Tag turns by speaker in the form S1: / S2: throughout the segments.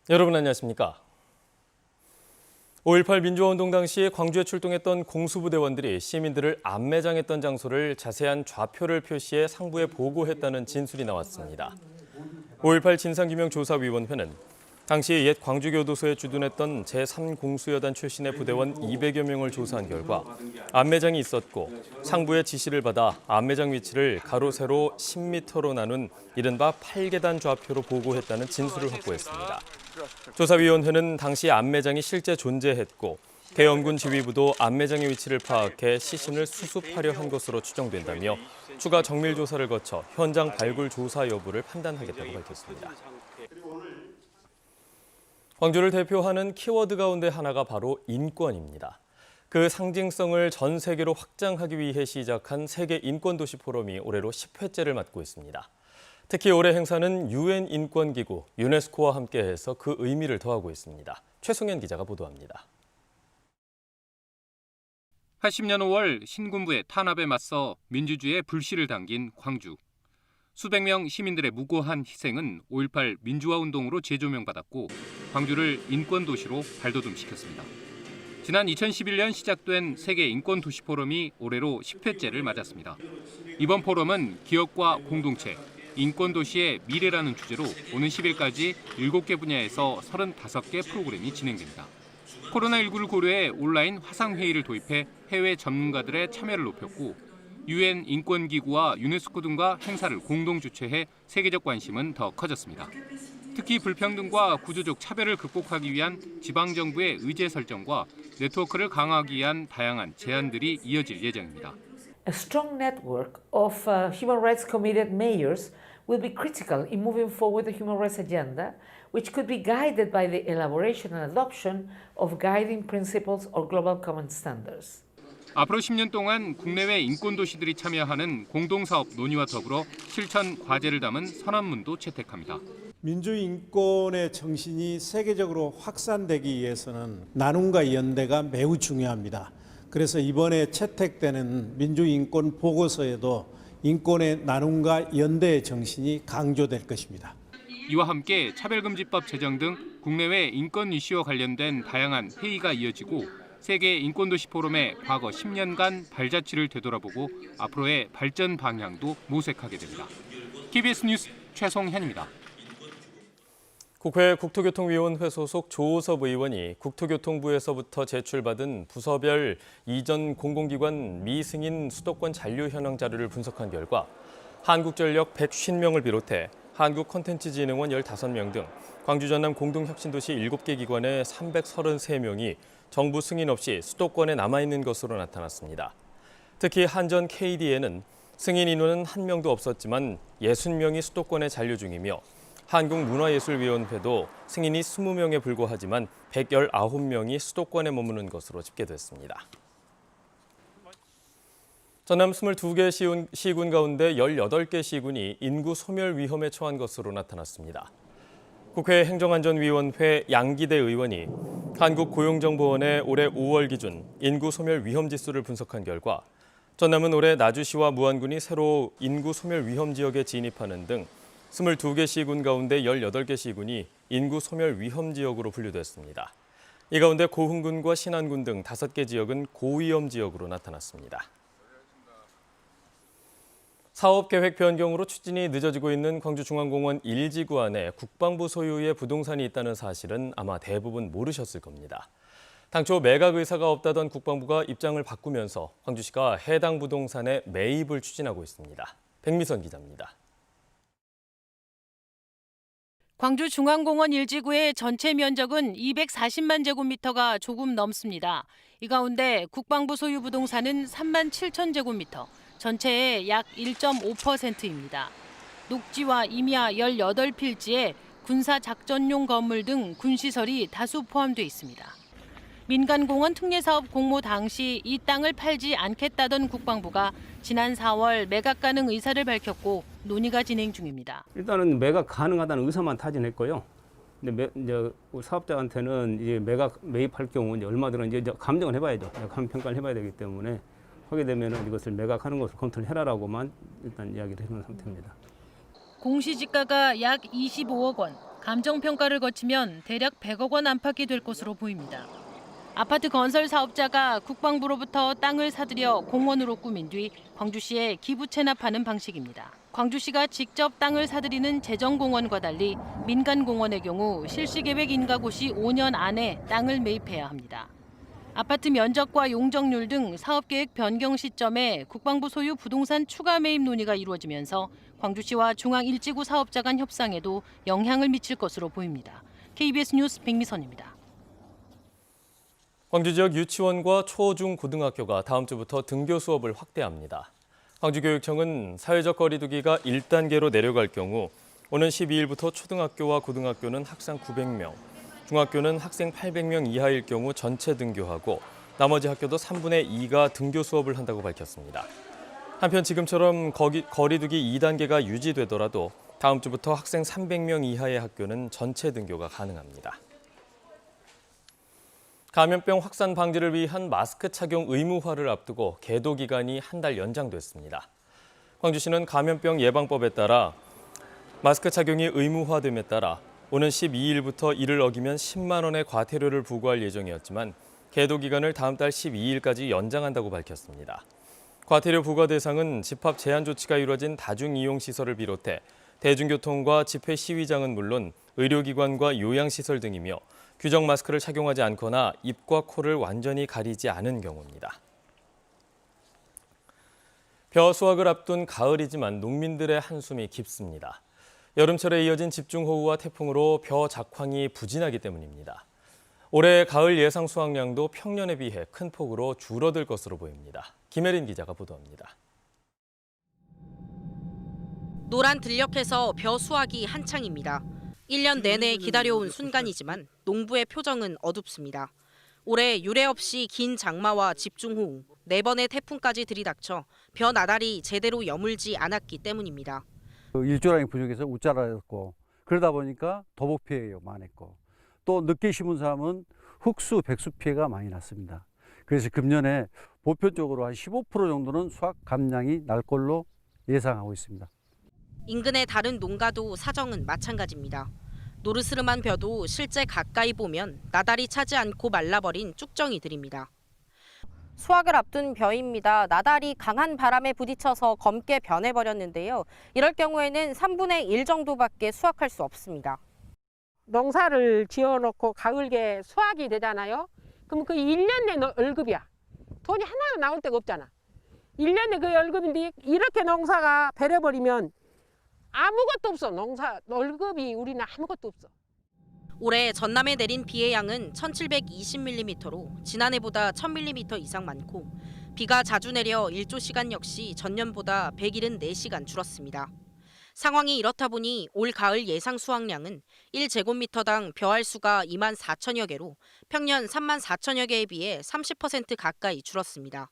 S1: 여러분 안녕하십니까? 5.18 민주화운동 당시 광주에 출동했던 공수부대원들이 시민들을 안매장했던 장소를 자세한 좌표를 표시해 상부에 보고했다는 진술이 나왔습니다. 5.18 진상규명조사위원회는 당시 옛 광주교도소에 주둔했던 제3공수여단 출신의 부대원 200여 명을 조사한 결과 안매장이 있었고 상부의 지시를 받아 안매장 위치를 가로 세로 10m로 나눈 이른바 8계단 좌표로 보고했다는 진술을 확보했습니다. 조사위원회는 당시 안매장이 실제 존재했고 대원군 지휘부도 안매장의 위치를 파악해 시신을 수습하려 한 것으로 추정된다며 추가 정밀 조사를 거쳐 현장 발굴 조사 여부를 판단하겠다고 밝혔습니다. 광주를 대표하는 키워드 가운데 하나가 바로 인권입니다. 그 상징성을 전 세계로 확장하기 위해 시작한 세계 인권도시 포럼이 올해로 10회째를 맞고 있습니다. 특히 올해 행사는 UN 인권기구 유네스코와 함께해서 그 의미를 더하고 있습니다. 최승현 기자가 보도합니다.
S2: 80년 5월 신군부의 탄압에 맞서 민주주의의 불씨를 당긴 광주. 수백 명 시민들의 무고한 희생은 5.18 민주화운동으로 재조명받았고 광주를 인권도시로 발돋움시켰습니다. 지난 2011년 시작된 세계 인권도시 포럼이 올해로 10회째를 맞았습니다. 이번 포럼은 기업과 공동체, 인권도시의 미래라는 주제로 오는 10일까지 7개 분야에서 35개 프로그램이 진행됩니다. 코로나19를 고려해 온라인 화상회의를 도입해 해외 전문가들의 참여를 높였고 UN 인권기구와 유네스코 등과 행사를 공동 주최해 세계적 관심은 더 커졌습니다. 특히 불평등과 구조적 차별을 극복하기 위한 지방정부의 의제 설정과 네트워크를 강화하기 위한 다양한 제안들이 이어질 예정입니다.
S3: A strong network of human rights committed mayors will be critical in moving forward the human rights agenda, which could be guided by the elaboration and adoption of guiding principles or global common standards.
S2: 앞으로 10년 동안 국내외 인권도시들이 참여하는 공동사업 논의와 더불어 실천 과제를 담은 선언문도 채택합니다.
S4: 민주인권의 정신이 세계적으로 확산되기 위해서는 나눔과 연대가 매우 중요합니다. 그래서 이번에 채택되는 민주인권 보고서에도 인권의 나눔과 연대의 정신이 강조될 것입니다.
S2: 이와 함께 차별금지법 제정 등 국내외 인권 이슈와 관련된 다양한 회의가 이어지고 세계 인권도시 포럼의 과거 10년간 발자취를 되돌아보고 앞으로의 발전 방향도 모색하게 됩니다. KBS 뉴스 최송현입니다.
S1: 국회 국토교통위원회 소속 조호섭 의원이 국토교통부에서부터 제출받은 부서별 이전 공공기관 미승인 수도권 잔류 현황 자료를 분석한 결과 한국전력 150명을 비롯해 한국콘텐츠진흥원 15명 등 광주 전남 공동혁신도시 7개 기관의 333명이 정부 승인 없이 수도권에 남아있는 것으로 나타났습니다. 특히 한전 KD에는 승인 인원은 1명도 없었지만 60명이 수도권에 잔류 중이며 한국문화예술위원회도 승인이 20명에 불과하지만 119명이 수도권에 머무는 것으로 집계됐습니다. 전남 22개 시군 가운데 18개 시군이 인구 소멸 위험에 처한 것으로 나타났습니다. 국회 행정안전위원회 양기대 의원이 한국고용정보원의 올해 5월 기준 인구 소멸 위험 지수를 분석한 결과 전남은 올해 나주시와 무안군이 새로 인구 소멸 위험 지역에 진입하는 등 22개 시군 가운데 18개 시군이 인구 소멸 위험 지역으로 분류됐습니다. 이 가운데 고흥군과 신안군 등 5개 지역은 고위험 지역으로 나타났습니다. 사업계획 변경으로 추진이 늦어지고 있는 광주중앙공원 1지구 안에 국방부 소유의 부동산이 있다는 사실은 아마 대부분 모르셨을 겁니다. 당초 매각 의사가 없다던 국방부가 입장을 바꾸면서 광주시가 해당 부동산의 매입을 추진하고 있습니다. 백미선 기자입니다.
S5: 광주중앙공원 1지구의 전체 면적은 240만 제곱미터가 조금 넘습니다. 이 가운데 국방부 소유 부동산은 3만 7천 제곱미터, 전체의 약 1.5%입니다. 녹지와 임야 18필지에 군사작전용 건물 등 군시설이 다수 포함돼 있습니다. 민간공원 특례사업 공모 당시 이 땅을 팔지 않겠다던 국방부가 지난 4월 매각 가능 의사를 밝혔고 논의가 진행 중입니다.
S6: 일단은 매각 가능하다는 의사만 타진했고요. 근데 이제 사업자한테는 이제 매입할 경우 이제 얼마 들어 이제 감정을 해봐야죠. 감정 평가를 해봐야 되기 때문에 하게 되면은 이것을 매각하는 것을 검토를 해라라고만 일단 이야기를 해놓은 상태입니다.
S5: 공시지가가 약 25억 원, 감정평가를 거치면 대략 100억 원 안팎이 될 것으로 보입니다. 아파트 건설 사업자가 국방부로부터 땅을 사들여 공원으로 꾸민 뒤 광주시에 기부 체납하는 방식입니다. 광주시가 직접 땅을 사들이는 재정공원과 달리 민간공원의 경우 실시계획 인가고 시 5년 안에 땅을 매입해야 합니다. 아파트 면적과 용적률 등 사업계획 변경 시점에 국방부 소유 부동산 추가 매입 논의가 이루어지면서 광주시와 중앙일지구 사업자 간 협상에도 영향을 미칠 것으로 보입니다. KBS 뉴스 백미선입니다.
S1: 광주 지역 유치원과 초, 중, 고등학교가 다음 주부터 등교 수업을 확대합니다. 광주교육청은 사회적 거리두기가 1단계로 내려갈 경우 오는 12일부터 초등학교와 고등학교는 학생 900명, 중학교는 학생 800명 이하일 경우 전체 등교하고 나머지 학교도 3분의 2가 등교 수업을 한다고 밝혔습니다. 한편 지금처럼 거리두기 2단계가 유지되더라도 다음 주부터 학생 300명 이하의 학교는 전체 등교가 가능합니다. 감염병 확산 방지를 위한 마스크 착용 의무화를 앞두고 계도 기간이 한 달 연장됐습니다. 광주시는 감염병 예방법에 따라 마스크 착용이 의무화됨에 따라 오는 12일부터 이를 어기면 10만 원의 과태료를 부과할 예정이었지만 계도 기간을 다음 달 12일까지 연장한다고 밝혔습니다. 과태료 부과 대상은 집합 제한 조치가 이루어진 다중이용시설을 비롯해 대중교통과 집회 시위장은 물론 의료기관과 요양시설 등이며 규정 마스크를 착용하지 않거나 입과 코를 완전히 가리지 않은 경우입니다. 벼 수확을 앞둔 가을이지만 농민들의 한숨이 깊습니다. 여름철에 이어진 집중호우와 태풍으로 벼 작황이 부진하기 때문입니다. 올해 가을 예상 수확량도 평년에 비해 큰 폭으로 줄어들 것으로 보입니다. 김혜린 기자가 보도합니다.
S7: 노란 들녘에서 벼 수확이 한창입니다. 1년 내내 기다려온 순간이지만 농부의 표정은 어둡습니다. 올해 유례 없이 긴 장마와 집중호우, 4번의 태풍까지 들이닥쳐 벼 나달이 제대로 여물지 않았기 때문입니다.
S8: 일조량이 부족해서 웃자라였고 그러다 보니까 도복 피해가 많았고 또 늦게 심은 사람은 흑수, 백수 피해가 많이 났습니다. 그래서 금년에 보편적으로 한 15% 정도는 수확 감량이 날 걸로 예상하고 있습니다.
S7: 인근의 다른 농가도 사정은 마찬가지입니다. 노르스름한 벼도 실제 가까이 보면 나달이 차지 않고 말라버린 쭉정이들입니다. 수확을 앞둔 벼입니다. 나달이 강한 바람에 부딪혀서 검게 변해버렸는데요. 이럴 경우에는 3분의 1 정도밖에 수확할 수 없습니다.
S9: 농사를 지어놓고 가을에 수확이 되잖아요. 그럼 그 1년 내 월급이야. 돈이 하나도 나올 데가 없잖아. 1년에 그 월급인데 이렇게 농사가 배려버리면 아무것도 없어. 농사 월급이 우리는 아무것도 없어.
S7: 올해 전남에 내린 비의 양은 1720mm로 지난해보다 1000mm 이상 많고 비가 자주 내려 일조 시간 역시 전년보다 174시간 줄었습니다. 상황이 이렇다 보니 올 가을 예상 수확량은 1제곱미터당 벼알 수가 2만 4천여 개로 평년 3만 4천여 개에 비해 30% 가까이 줄었습니다.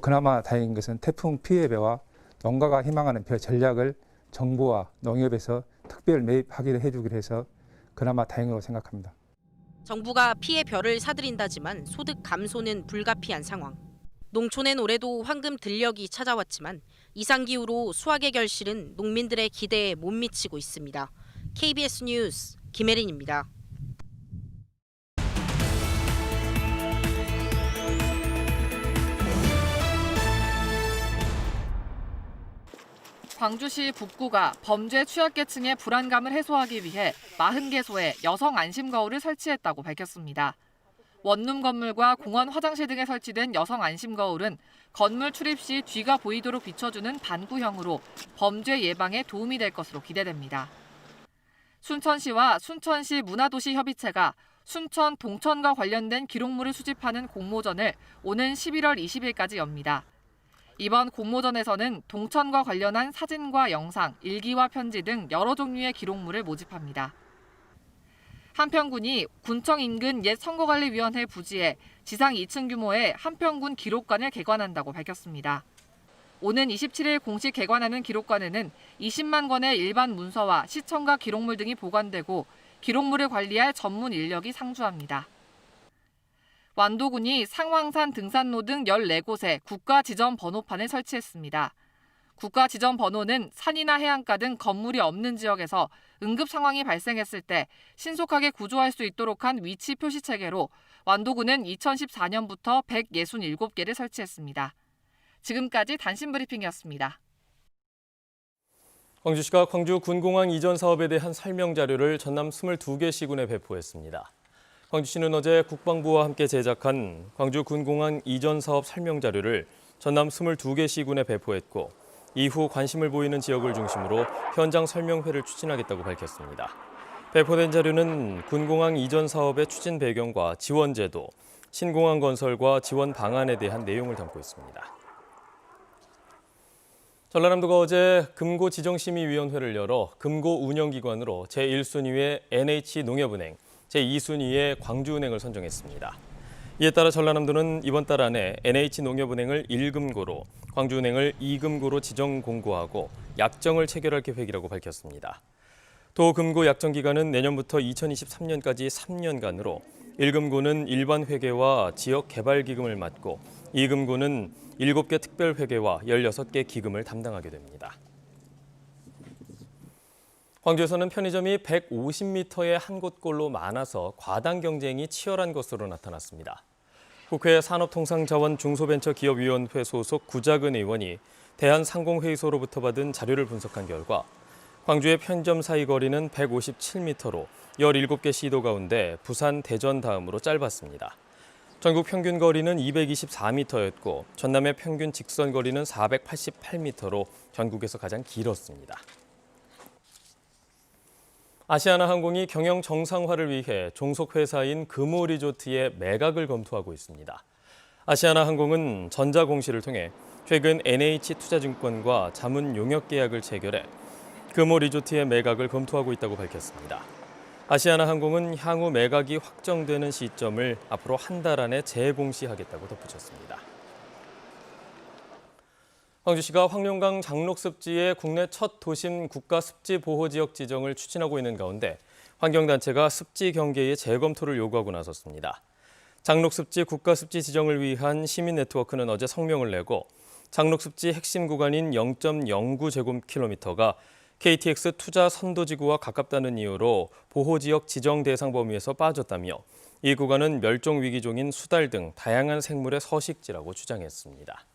S10: 그나마 다행인 것은 태풍 피해 벼와 농가가 희망하는 벼 전략을 정부와 농협에서 특별 매입하기로 해주기로 해서 그나마 다행으로 생각합니다.
S7: 정부가 피해 벼를 사들인다지만 소득 감소는 불가피한 상황. 농촌엔 올해도 황금 들녘이 찾아왔지만 이상기후로 수확의 결실은 농민들의 기대에 못 미치고 있습니다. KBS 뉴스 김혜린입니다.
S11: 광주시 북구가 범죄 취약계층의 불안감을 해소하기 위해 40개소에 여성 안심거울을 설치했다고 밝혔습니다. 원룸 건물과 공원 화장실 등에 설치된 여성 안심거울은 건물 출입 시 뒤가 보이도록 비춰주는 반구형으로 범죄 예방에 도움이 될 것으로 기대됩니다. 순천시와 순천시 문화도시협의체가 순천 동천과 관련된 기록물을 수집하는 공모전을 오는 11월 20일까지 엽니다. 이번 공모전에서는 동천과 관련한 사진과 영상, 일기와 편지 등 여러 종류의 기록물을 모집합니다. 한평군이 군청 인근 옛 선거관리위원회 부지에 지상 2층 규모의 한평군 기록관을 개관한다고 밝혔습니다. 오는 27일 공식 개관하는 기록관에는 20만 권의 일반 문서와 시청과 기록물 등이 보관되고 기록물을 관리할 전문 인력이 상주합니다. 완도군이 상황산 등산로 등 14곳에 국가 지정 번호판을 설치했습니다. 국가 지정 번호는 산이나 해안가 등 건물이 없는 지역에서 응급 상황이 발생했을 때 신속하게 구조할 수 있도록 한 위치 표시 체계로 완도구는 2014년부터 167개를 설치했습니다. 지금까지 단신 브리핑이었습니다.
S1: 광주시가 광주 군공항 이전 사업에 대한 설명 자료를 전남 22개 시군에 배포했습니다. 광주시는 어제 국방부와 함께 제작한 광주 군공항 이전 사업 설명 자료를 전남 22개 시군에 배포했고 이후 관심을 보이는 지역을 중심으로 현장 설명회를 추진하겠다고 밝혔습니다. 배포된 자료는 군공항 이전 사업의 추진 배경과 지원 제도, 신공항 건설과 지원 방안에 대한 내용을 담고 있습니다. 전라남도가 어제 금고 지정심의위원회를 열어 금고 운영기관으로 제1순위의 NH농협은행, 제2순위의 광주은행을 선정했습니다. 이에 따라 전라남도는 이번 달 안에 NH농협은행을 1금고로, 광주은행을 2금고로 지정 공고하고 약정을 체결할 계획이라고 밝혔습니다. 도금고 약정 기간은 내년부터 2023년까지 3년간으로 1금고는 일반 회계와 지역 개발 기금을 맡고 2금고는 7개 특별 회계와 16개 기금을 담당하게 됩니다. 광주에서는 편의점이 150m의 한 곳꼴로 많아서 과당 경쟁이 치열한 것으로 나타났습니다. 국회 산업통상자원중소벤처기업위원회 소속 구자근 의원이 대한상공회의소로부터 받은 자료를 분석한 결과 광주의 편의점 사이 거리는 157m로 17개 시도 가운데 부산, 대전 다음으로 짧았습니다. 전국 평균 거리는 224m였고 전남의 평균 직선 거리는 488m로 전국에서 가장 길었습니다. 아시아나항공이 경영 정상화를 위해 종속회사인 금호리조트의 매각을 검토하고 있습니다. 아시아나항공은 전자공시를 통해 최근 NH투자증권과 자문 용역 계약을 체결해 금호리조트의 매각을 검토하고 있다고 밝혔습니다. 아시아나항공은 향후 매각이 확정되는 시점을 앞으로 한 달 안에 재공시하겠다고 덧붙였습니다. 광주시가 황룡강 장록습지의 국내 첫 도심 국가습지보호지역 지정을 추진하고 있는 가운데 환경단체가 습지 경계의 재검토를 요구하고 나섰습니다. 장록습지 국가습지 지정을 위한 시민네트워크는 어제 성명을 내고 장록습지 핵심 구간인 0.09제곱킬로미터가 KTX 투자 선도지구와 가깝다는 이유로 보호지역 지정 대상 범위에서 빠졌다며 이 구간은 멸종위기종인 수달 등 다양한 생물의 서식지라고 주장했습니다.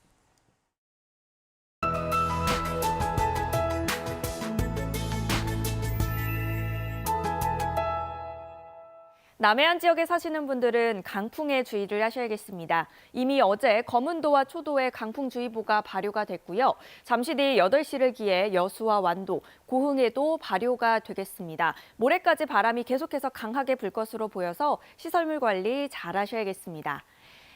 S12: 남해안 지역에 사시는 분들은 강풍에 주의를 하셔야겠습니다. 이미 어제 거문도와 초도에 강풍주의보가 발효가 됐고요. 잠시 뒤 8시를 기해 여수와 완도, 고흥에도 발효가 되겠습니다. 모레까지 바람이 계속해서 강하게 불 것으로 보여서 시설물 관리 잘 하셔야겠습니다.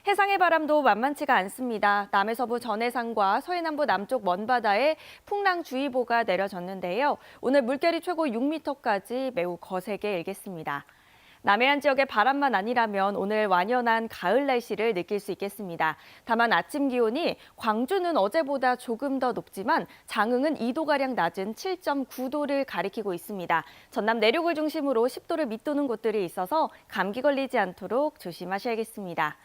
S12: 해상의 바람도 만만치가 않습니다. 남해서부 전해상과 서해남부 남쪽 먼바다에 풍랑주의보가 내려졌는데요. 오늘 물결이 최고 6m까지 매우 거세게 일겠습니다. 남해안 지역의 바람만 아니라면 오늘 완연한 가을 날씨를 느낄 수 있겠습니다. 다만 아침 기온이 광주는 어제보다 조금 더 높지만 장흥은 2도가량 낮은 7.9도를 가리키고 있습니다. 전남 내륙을 중심으로 10도를 밑도는 곳들이 있어서 감기 걸리지 않도록 조심하셔야겠습니다.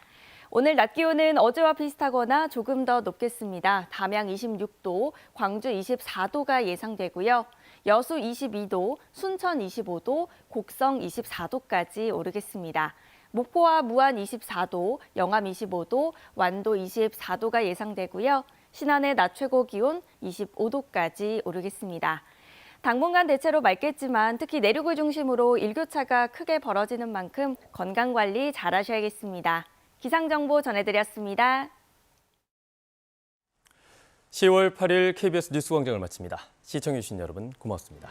S12: 오늘 낮 기온은 어제와 비슷하거나 조금 더 높겠습니다. 담양 26도, 광주 24도가 예상되고요. 여수 22도, 순천 25도, 곡성 24도까지 오르겠습니다. 목포와 무안 24도, 영암 25도, 완도 24도가 예상되고요. 신안의 낮 최고 기온 25도까지 오르겠습니다. 당분간 대체로 맑겠지만 특히 내륙을 중심으로 일교차가 크게 벌어지는 만큼 건강관리 잘 하셔야겠습니다. 기상정보 전해드렸습니다.
S1: 10월 8일 KBS 뉴스광장을 마칩니다. 시청해주신 여러분 고맙습니다.